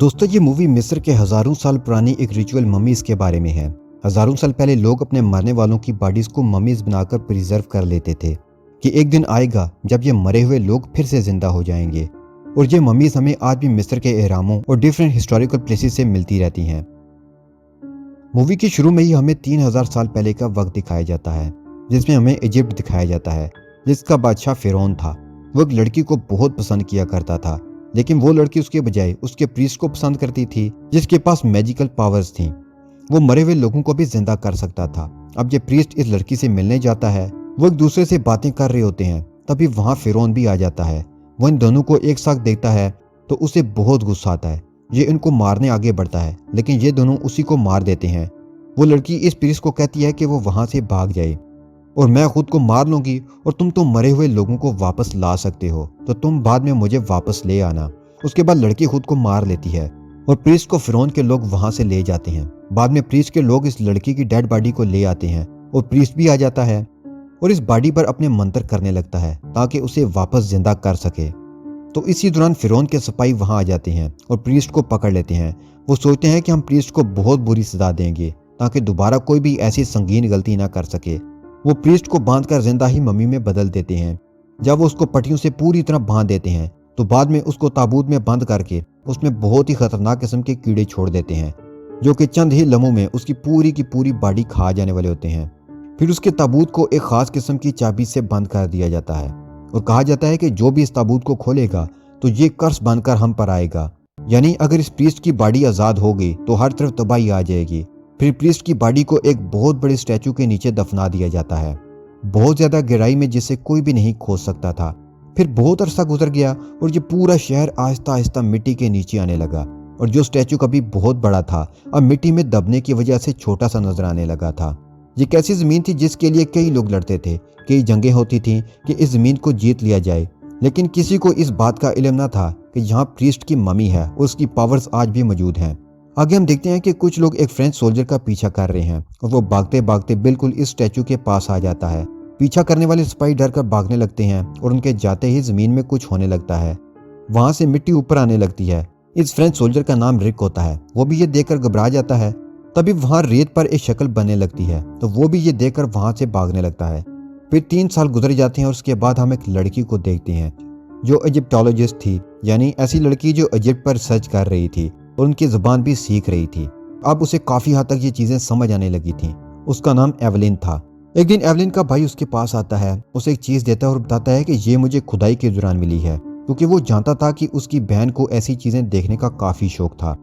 दोस्तों, ये मूवी मिस्र के हजारों साल पुरानी एक रिचुअल ममीज के बारे में है। हजारों साल पहले लोग अपने मरने वालों की बॉडीज को ममीज बनाकर प्रिजर्व कर लेते थे कि एक दिन आएगा जब ये मरे हुए लोग फिर से जिंदा हो जाएंगे। और ये ममीज हमें आज भी मिस्र के एहरामों और डिफरेंट हिस्टोरिकल प्लेसेस से मिलती रहती हैं। मूवी के शुरू में ही हमें 3000 साल पहले का वक्त दिखाया जाता है, जिसमें हमें इजिप्ट दिखाया जाता है, जिसका बादशाह फिरौन था। वो एक लड़की को बहुत पसंद किया करता था, लेकिन वो लड़की उसके बजाय उसके प्रीस्ट को पसंद करती थी, जिसके पास मैजिकल पावर्स थी। वो मरे हुए लोगों को भी जिंदा कर सकता था। अब ये प्रीस्ट इस लड़की से मिलने जाता है। वो एक दूसरे से बातें कर रहे होते हैं, तभी वहां फिरौन भी आ जाता है। वो इन दोनों को एक साथ देखता है तो उसे बहुत गुस्सा आता है। ये इनको मारने आगे बढ़ता है, लेकिन ये दोनों उसी को मार देते हैं। वो लड़की इस प्रीस्ट को कहती है कि वो वहां से भाग जाए और मैं खुद को मार लूंगी और तुम तो मरे हुए लोगों को वापस ला सकते हो, तो तुम बाद में मुझे वापस ले आना। उसके बाद लड़की खुद को मार लेती है और प्रीस्ट को फिरौन के लोग वहां से ले जाते हैं। बाद में प्रीस्ट के लोग इस लड़की की डेड बॉडी को ले आते हैं और प्रीस्ट भी आ जाता है और इस बॉडी पर अपने मंत्र करने लगता है ताकि उसे वापस जिंदा कर सके। तो इसी दौरान फिरौन के सिपाही वहां आ जाते हैं और प्रीस्ट को पकड़ लेते हैं। वो सोचते हैं कि हम प्रीस्ट को बहुत बुरी सजा देंगे ताकि दोबारा कोई भी ऐसी संगीन गलती ना कर सके। वो प्रीस्ट को बांधकर जिंदा ही मम्मी में बदल देते हैं। जब वो उसको पट्टियों से पूरी तरह बांध देते हैं तो बाद में उसको ताबूत में बंद करके उसमें बहुत ही खतरनाक किस्म के कीड़े छोड़ देते हैं, जो कि चंद ही लम्हों में उसकी पूरी बॉडी खा जाने वाले होते हैं। फिर उसके ताबूत को एक खास किस्म की चाबी से बंद कर दिया जाता है और कहा जाता है कि जो भी इस ताबूत को खोलेगा तो ये कर्स बनकर हम पर आएगा। यानी अगर इस प्रीस्ट की बॉडी आजाद हो गई तो हर तरफ तबाही आ जाएगी। फिर प्रीस्ट की बॉडी को एक बहुत बड़े स्टैचू के नीचे दफना दिया जाता है, बहुत ज्यादा गहराई में, जिसे कोई भी नहीं खोज सकता था। फिर बहुत अरसा गुजर गया और ये पूरा शहर आहिस्ता आहिस्ता मिट्टी के नीचे आने लगा और जो स्टैचू कभी बहुत बड़ा था अब मिट्टी में दबने की वजह से छोटा सा नजर आने लगा था। ये एक ऐसी जमीन थी जिसके लिए कई लोग लड़ते थे, कई जंगें होती थी कि इस जमीन को जीत लिया जाए, लेकिन किसी को इस बात का इल्म न था कि यहाँ प्रीस्ट की मम्मी है और उसकी पावर्स आज भी मौजूद हैं। आगे हम देखते हैं कि कुछ लोग एक फ्रेंच सोल्जर का पीछा कर रहे हैं और वो भागते भागते बिल्कुल इस स्टैचू के पास आ जाता है। पीछा करने वाले सिपाही डर कर भागने लगते हैं और उनके जाते ही जमीन में कुछ होने लगता है। वहां से मिट्टी ऊपर आने लगती है। इस फ्रेंच सोल्जर का नाम रिक होता है। वो भी ये देखकर घबरा जाता है। तभी वहां रेत पर एक शक्ल बनने लगती है तो वो भी ये देखकर वहां से भागने लगता है। फिर 3 साल गुजर जाते हैं और उसके बाद हम एक लड़की को देखते हैं जो इजिप्टोलॉजिस्ट थी, यानी ऐसी लड़की जो इजिप्ट पर सर्च कर रही थी और उनकी जुबान भी सीख रही थी। अब उसे काफी हद तक ये चीजें समझ आने लगी थी। उसका नाम एवलिन था। एक दिन एवलिन का भाई उसके पास आता है, उसे एक चीज देता है और बताता है कि ये मुझे खुदाई के दौरान मिली है, क्योंकि वो जानता था कि उसकी बहन को ऐसी चीजें देखने का काफी शौक था।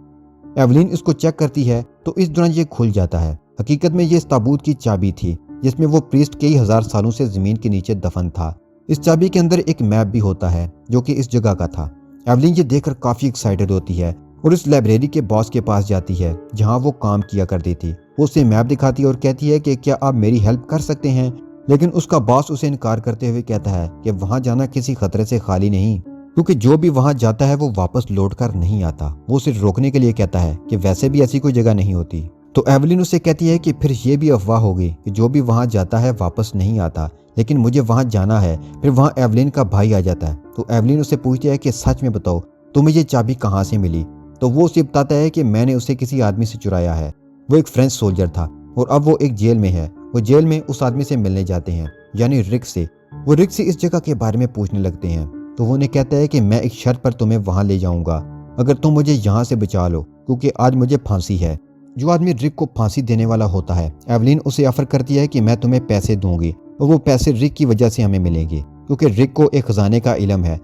एवलिन इसको चेक करती है तो इस दौरान ये खुल जाता है। हकीकत में ये इस ताबूत की चाबी थी जिसमें वो प्रीस्ट कई हजार सालों से जमीन के नीचे दफन था। इस चाबी के अंदर एक मैप भी होता है जो कि इस जगह का था। एवलिन ये देखकर काफी एक्साइटेड होती है और इस लाइब्रेरी के बॉस के पास जाती है जहां वो काम किया करती थी। वो उसे मैप दिखाती है और कहती है कि क्या आप मेरी हेल्प कर सकते हैं, लेकिन उसका बॉस उसे इनकार करते हुए कहता है कि वहां जाना किसी खतरे से खाली नहीं, क्योंकि जो भी वहां जाता है वो वापस लौट कर नहीं आता। वो उसे रोकने के लिए कहता है कि वैसे भी ऐसी कोई जगह नहीं होती। तो एवलिन उसे कहती है कि फिर ये भी अफवाह होगी कि जो भी वहां जाता है वापस नहीं आता, लेकिन मुझे वहां जाना है। फिर वहां एवलिन का भाई आ जाता है तो एवलिन उसे पूछती है कि सच में बताओ तुम्हें ये चाबी कहाँ से मिली। तो वो उसे बताता है कि मैंने उसे किसी आदमी से चुराया है। वो एक फ्रेंच सोल्जर था और अब वो एक जेल में है। वो जेल में उस आदमी से मिलने जाते हैं, यानी रिक से। वो रिक से इस जगह के बारे में पूछने लगते हैं तो वो उन्हें कहता है कि मैं एक शर्त पर तुम्हें वहां ले जाऊंगा अगर तुम मुझे यहाँ से बचा लो, क्योंकि आज मुझे फांसी है। जो आदमी रिक को फांसी देने वाला होता है, एवलिन उसे ऑफर करती है कि मैं तुम्हें पैसे दूंगी और वो पैसे रिक की वजह से हमें मिलेंगे, क्योंकि रिक को एक खजाने का इल्म है।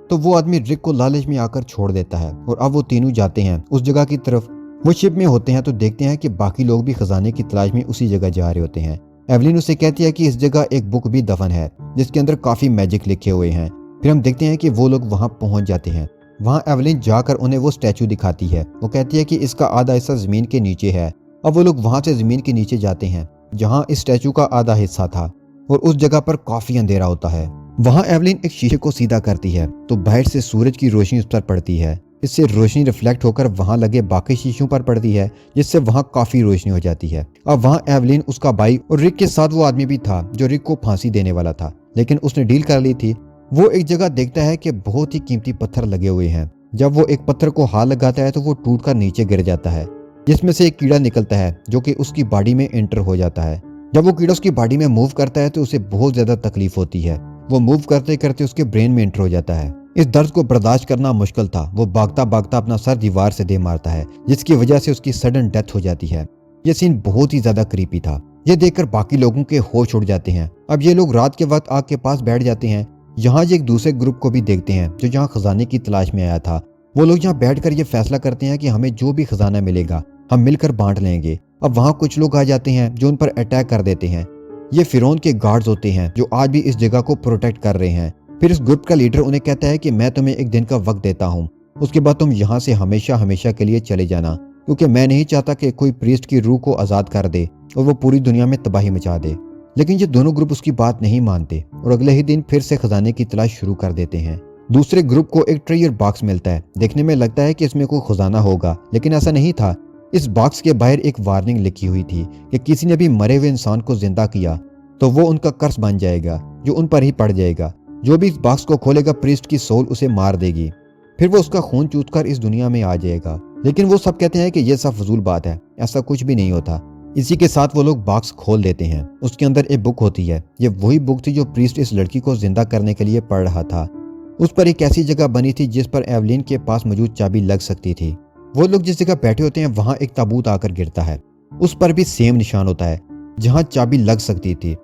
तो वो आदमी रिक को लालच में आकर छोड़ देता है और अब वो तीनों जाते हैं उस जगह की तरफ। वो शिप में होते हैं तो देखते हैं कि बाकी लोग भी खजाने की तलाश में उसी जगह जा रहे होते हैं। एवलिन उसे कहती है कि इस जगह एक बुक भी दफन है जिसके अंदर काफी मैजिक लिखे हुए हैं। फिर हम देखते हैं कि वो लोग वहां पहुंच जाते हैं। वहां एवलिन जाकर उन्हें वो स्टैचू दिखाती है। वो कहती है कि इसका आधा हिस्सा जमीन के नीचे है। अब वो लोग वहां से जमीन के नीचे जाते हैं जहां इस स्टैचू का आधा हिस्सा था और उस जगह पर काफी अंधेरा होता है। वहां एवलिन एक शीशे को सीधा करती है तो बाहर से सूरज की रोशनी उस पर पड़ती है। इससे रोशनी रिफ्लेक्ट होकर वहां लगे बाकी शीशों पर पड़ती है, जिससे वहां काफी रोशनी हो जाती है। अब वहां एवलिन, उसका भाई और रिक के साथ वो आदमी भी था जो रिक को फांसी देने वाला था, लेकिन उसने डील कर ली थी। वो एक जगह देखता है कि बहुत ही कीमती पत्थर लगे हुए हैं जब वो एक पत्थर को हाथ लगाता है तो वो टूटकर नीचे गिर जाता है, जिसमें से एक कीड़ा निकलता है जो कि उसकी बॉडी में एंटर हो जाता है। जब वो कीड़ा उसकी बॉडी में मूव करता है तो उसे बहुत ज्यादा तकलीफ होती है। वो मूव करते करते उसके ब्रेन में एंटर हो जाता है। इस दर्द को बर्दाश्त करना मुश्किल था। वो भागता भागता अपना सर दीवार से दे मारता है, जिसकी वजह से उसकी सडन डेथ हो जाती है। यह सीन बहुत ही ज्यादा क्रीपी था। यह देखकर बाकी लोगों के होश उड़ जाते हैं। अब ये लोग रात के वक्त आग के पास बैठ जाते हैं। यहाँ ये एक दूसरे ग्रुप को भी देखते हैं जो यहाँ खजाने की तलाश में आया था। वो लोग यहाँ बैठकर ये फैसला करते हैं कि हमें जो भी खजाना मिलेगा हम मिलकर बांट लेंगे। अब वहाँ कुछ लोग आ जाते हैं जो उन पर अटैक कर देते हैं। ये फिरौन के गार्ड्स होते हैं जो आज भी इस जगह को प्रोटेक्ट कर रहे हैं। फिर इस ग्रुप का लीडर उन्हें कहता है कि मैं तुम्हें एक दिन का वक्त देता हूँ, उसके बाद तुम यहाँ से हमेशा हमेशा के लिए चले जाना, क्योंकि मैं नहीं चाहता कि कोई प्रीस्ट की रूह को आज़ाद कर दे और वो पूरी दुनिया में तबाही मचा दे। लेकिन ये दोनों ग्रुप उसकी बात नहीं मानते और अगले ही दिन फिर से खजाने की तलाश शुरू कर देते हैं। दूसरे ग्रुप को एक ट्रेजर बॉक्स मिलता है। देखने में लगता है कि इसमें कोई खजाना होगा, लेकिन ऐसा नहीं था। इस बॉक्स के बाहर एक वार्निंग लिखी हुई थी कि किसी ने भी मरे हुए इंसान को जिंदा किया तो वो उनका कर्ज बन जाएगा जो उन पर ही पड़ जाएगा। जो भी इस बॉक्स को खोलेगा प्रीस्ट की सोल उसे मार देगी, फिर वो उसका खून चूसकर इस दुनिया में आ जाएगा। लेकिन वो सब कहते हैं कि यह सब फजूल बात है, ऐसा कुछ भी नहीं होता। इसी के साथ वो लोग बॉक्स खोल देते हैं। उसके अंदर एक बुक होती है। ये वही बुक थी जो प्रीस्ट इस लड़की को जिंदा करने के लिए पढ़ रहा था। उस पर एक ऐसी जगह बनी थी जिस पर एवलिन के पास मौजूद चाबी लग सकती थी। वो लोग जिस जगह बैठे होते हैं वहां एक ताबूत आकर गिरता है। उस पर भी सेम निशान होता है जहां चाबी लग सकती थी।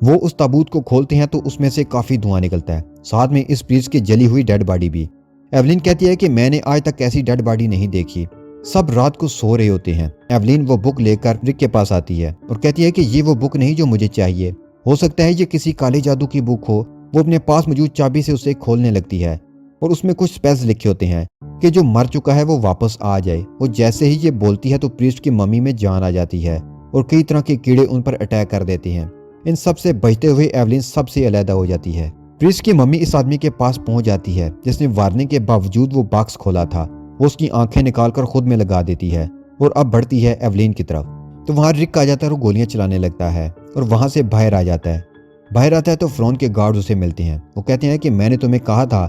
वो उस ताबूत को खोलते हैं तो उसमें से काफी धुआं निकलता है, साथ में इस प्रीस्ट की जली हुई डेड बॉडी भी। एवलिन कहती है कि मैंने आज तक ऐसी डेड बॉडी नहीं देखी। सब रात को सो रहे होते हैं। एवलिन वो बुक लेकर रिक के पास आती है और कहती है कि ये वो बुक नहीं जो मुझे चाहिए। हो सकता है ये किसी काले जादू की बुक हो। वो अपने पास मौजूद चाबी से उसे खोलने लगती है और उसमें कुछ स्पेल्स लिखे होते हैं कि जो मर चुका है वो वापस आ जाए। वो जैसे ही ये बोलती है तो प्रीस्ट की मम्मी में जान आ जाती है और कई तरह के कीड़े उन पर अटैक कर देते हैं। इन सब से बचते हुए एवलिन सबसे अलग हो जाती है। प्रीस्ट की मम्मी इस आदमी के पास पहुंच जाती है जिसने वार्निंग के बावजूद वो बॉक्स खोला था। वो उसकी आंखें निकालकर खुद में लगा देती है और अब बढ़ती है एवलिन की तरफ। तो वहां रिक आ जाता है और गोलियां चलाने लगता है और वहां से बाहर आ जाता है। बाहर आता है तो फिरौन के गार्ड उसे मिलते हैं। वो कहते हैं कि मैंने तुम्हें कहा था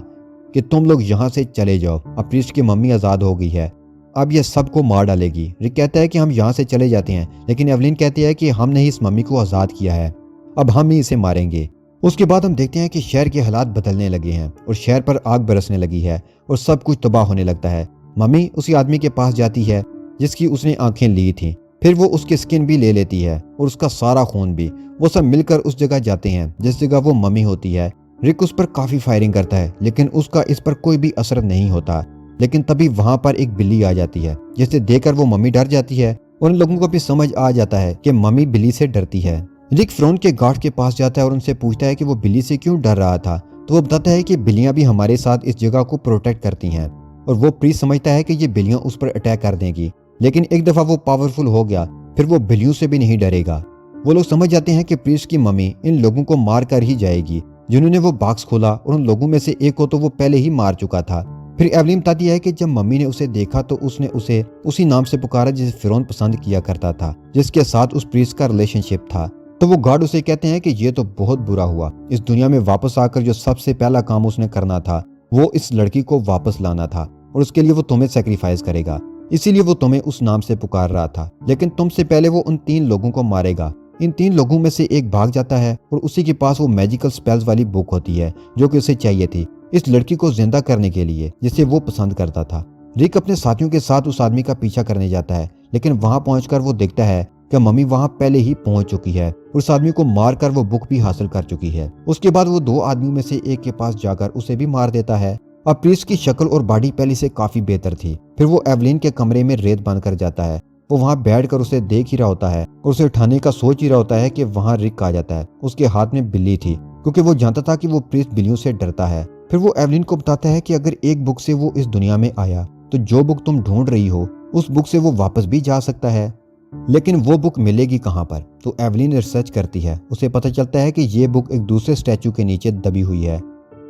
कि तुम लोग यहाँ से चले जाओ। अब प्रीस्ट की मम्मी आज़ाद हो गई है, अब यह सबको मार डालेगी। रिक कहता है कि हम यहाँ से चले जाते हैं, लेकिन एवलिन कहती है कि हमने ही इस मम्मी को आज़ाद किया है, अब हम ही इसे मारेंगे। उसके बाद हम देखते हैं कि शहर के हालात बदलने लगे हैं और शहर पर आग बरसने लगी है और सब कुछ तबाह होने लगता है। मम्मी उसी आदमी के पास जाती है जिसकी उसने आंखें ली थी। फिर वो उसकी स्किन भी ले लेती है और उसका सारा खून भी। वो सब मिलकर उस जगह जाते हैं जिस जगह वो मम्मी होती है। रिक उस पर काफी फायरिंग करता है लेकिन उसका इस पर कोई भी असर नहीं होता। लेकिन तभी वहां पर एक बिल्ली आ जाती है जिसे देखकर वो मम्मी डर जाती है और उन लोगों को भी समझ आ जाता है कि मम्मी बिल्ली से डरती है। रिक फिरौन के गार्ड के पास जाता है और उनसे पूछता है कि वो बिल्ली से क्यों डर रहा था। तो वो बताता है कि बिल्लियां भी हमारे साथ इस जगह को प्रोटेक्ट करती हैं और वो प्रीस्ट समझता है कि ये बिल्लियां उस पर अटैक कर देंगी। लेकिन एक दफा वो पावरफुल हो गया फिर वो बिल्लियों से भी नहीं डरेगा। वो लोग समझ जाते हैं कि प्रीस्ट की मम्मी इन लोगों को मार कर ही जाएगी जिन्होंने वो बॉक्स खोला, और उन लोगों में से एक को तो वो पहले ही मार चुका था। फिर एवलिन बताती है कि जब मम्मी ने उसे देखा तो उसने उसे उसी नाम से पुकारा जिसे फिरौन पसंद किया करता था, जिसके साथ उस प्रीस्ट का रिलेशनशिप था। तो वो गार्ड उसे कहते हैं कि ये तो बहुत बुरा हुआ। इस दुनिया में वापस आकर जो सबसे पहला काम उसने करना था वो इस लड़की को वापस लाना था और उसके लिए वो तुम्हें सेक्रीफाइस करेगा, इसीलिए वो तुम्हें उस नाम से पुकार रहा था। लेकिन तुमसे पहले वो उन 3 लोगों को मारेगा। इन 3 लोगों में से एक भाग जाता है और उसी के पास वो मैजिकल स्पेल्स वाली बुक होती है जो कि उसे चाहिए थी इस लड़की को जिंदा करने के लिए जिसे वो पसंद करता था। रिक अपने साथियों के साथ उस आदमी का पीछा करने जाता है, लेकिन वहां पहुंचकर वो देखता है कि मम्मी वहां पहले ही पहुंच चुकी है और उस आदमी को मारकर वो बुक भी हासिल कर चुकी है। उसके बाद वो 2 आदमियों में से एक के पास जाकर उसे भी मार देता है। अब प्रीस्ट की शक्ल और बॉडी पहले से काफी बेहतर थी। फिर वो एवलिन के कमरे में रेत बंद कर जाता है। वो वहां बैठकर उसे देख ही रहा होता है और उसे उठाने का सोच ही रहा होता है कि वहां रिक आ जाता है। उसके हाथ में बिल्ली थी क्योंकि वो जानता था कि वो प्रीस्ट बिल्लियों से डरता है। फिर वो एवलिन को बताता है कि अगर एक बुक से वो इस दुनिया में आया तो जो बुक तुम ढूंढ रही हो उस बुक से वो वापस भी जा सकता है, लेकिन वो बुक मिलेगी कहाँ पर। तो एवलिन रिसर्च करती है। उसे पता चलता है कि ये बुक एक दूसरे स्टैचू के नीचे दबी हुई है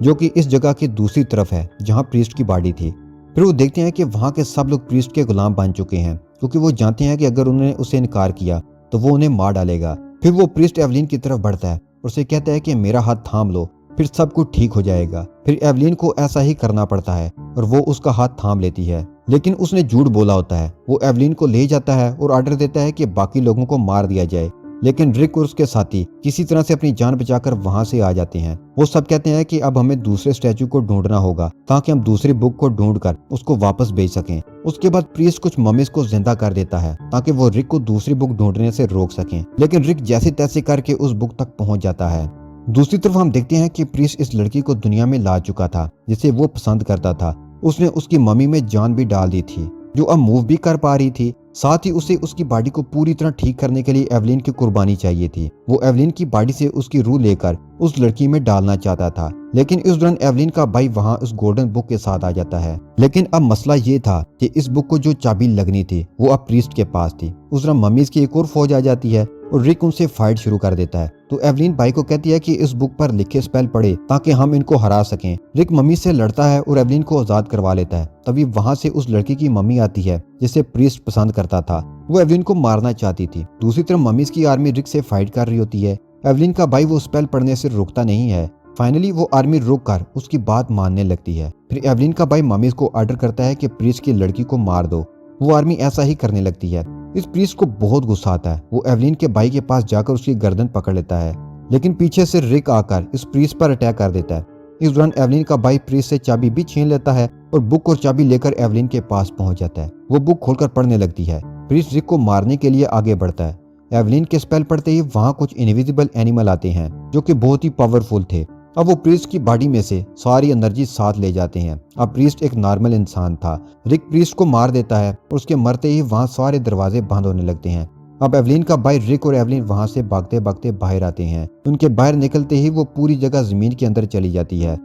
जो कि इस जगह की दूसरी तरफ है जहाँ प्रीस्ट की बॉडी थी। फिर वो देखते हैं कि वहाँ के सब लोग प्रीस्ट के गुलाम बन चुके हैं क्योंकि वो जानते हैं कि अगर उन्होंने उसे इनकार किया तो वो उन्हें मार डालेगा। फिर वो प्रीस्ट एवलिन की तरफ बढ़ता है और उसे कहता है कि मेरा हाथ थाम लो फिर सब कुछ ठीक हो जाएगा। फिर एवलिन को ऐसा ही करना पड़ता है और वो उसका हाथ थाम लेती है, लेकिन उसने झूठ बोला होता है। वो एवलिन को ले जाता है और ऑर्डर देता है कि बाकी लोगों को मार दिया जाए, लेकिन रिक और उसके साथी किसी तरह से अपनी जान बचाकर वहां से आ जाते हैं। वो सब कहते हैं कि अब हमें दूसरे स्टैचू को ढूंढना होगा ताकि हम दूसरी बुक को ढूंढकर उसको वापस भेज सकें। उसके बाद प्रीस्ट कुछ ममीज को जिंदा कर देता है ताकि वो रिक को दूसरी बुक ढूंढने से रोक सकें, लेकिन रिक जैसे तैसे करके उस बुक तक पहुंच जाता है। दूसरी तरफ हम देखते हैं कि प्रीस्ट इस लड़की को दुनिया में ला चुका था जिसे वो पसंद करता था। उसने उसकी मम्मी में जान भी डाल दी थी, जो अब मूव भी कर पा रही थी। साथ ही उसे उसकी बॉडी को पूरी तरह ठीक करने के लिए एवलिन की कुर्बानी चाहिए थी। वो एवलिन की बॉडी से उसकी रूह लेकर उस लड़की में डालना चाहता था, लेकिन इस दौरान एवलिन का भाई वहां उस गोल्डन बुक के साथ आ जाता है। लेकिन अब मसला ये था कि इस बुक को जो चाबी लगनी थी वो अब प्रीस्ट के पास थी। उस दौरान मम्मीज की एक और फौज आ जाती है और रिक उनसे फाइट शुरू कर देता है। तो एवलिन भाई को कहती है कि इस बुक पर लिखे स्पेल पढ़े ताकि हम इनको हरा सकें। रिक मम्मी से लड़ता है और एवलिन को आजाद करवा लेता है। तभी वहां से उस लड़की की मम्मी आती है जिसे प्रीस्ट पसंद करता था। वो एवलिन को मारना चाहती थी। दूसरी तरफ मम्मीज की आर्मी रिक से फाइट कर रही होती है। एवलिन का भाई वो स्पेल पढ़ने से रुकता नहीं है। फाइनली वो आर्मी रोक कर उसकी बात मानने लगती है। फिर एवलिन का भाई मम्मीज को ऑर्डर करता है कि प्रीस्ट की लड़की को मार दो। वो आर्मी ऐसा ही करने लगती है। इस प्रीस्ट को बहुत गुस्सा आता है। वो एवलिन के भाई के पास जाकर उसकी गर्दन पकड़ लेता है, लेकिन पीछे से रिक आकर इस प्रीस्ट पर अटैक कर देता है। इस दौरान एवलिन का भाई प्रीस्ट से चाबी भी छीन लेता है और बुक और चाबी लेकर एवलिन के पास पहुंच जाता है। वो बुक खोलकर पढ़ने लगती है। प्रीस्ट रिक को मारने के लिए आगे बढ़ता है। एवलिन के स्पेल पढ़ते ही वहां कुछ इनविजिबल एनिमल आते हैं जो कि बहुत ही पावरफुल थे। अब वो प्रीस्ट की बॉडी में से सारी एनर्जी साथ ले जाते हैं। अब प्रीस्ट एक नॉर्मल इंसान था। रिक प्रीस्ट को मार देता है और उसके मरते ही वहां सारे दरवाजे बंद होने लगते हैं। अब एवलिन का भाई रिक और एवलिन वहां से भागते भागते बाहर आते हैं। उनके बाहर निकलते ही वो पूरी जगह जमीन के अंदर चली जाती है।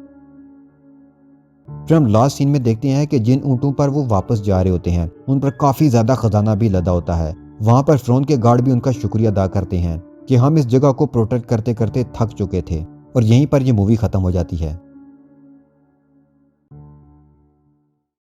फिर हम लास्ट सीन में देखते हैं कि जिन ऊंटों पर वो वापस जा रहे होते हैं उन पर काफी ज्यादा खजाना भी लदा होता है। वहां पर फिरौन के गार्ड भी उनका शुक्रिया अदा करते हैं कि हम इस जगह को प्रोटेक्ट करते करते थक चुके थे। और यहीं पर ये मूवी खत्म हो जाती है।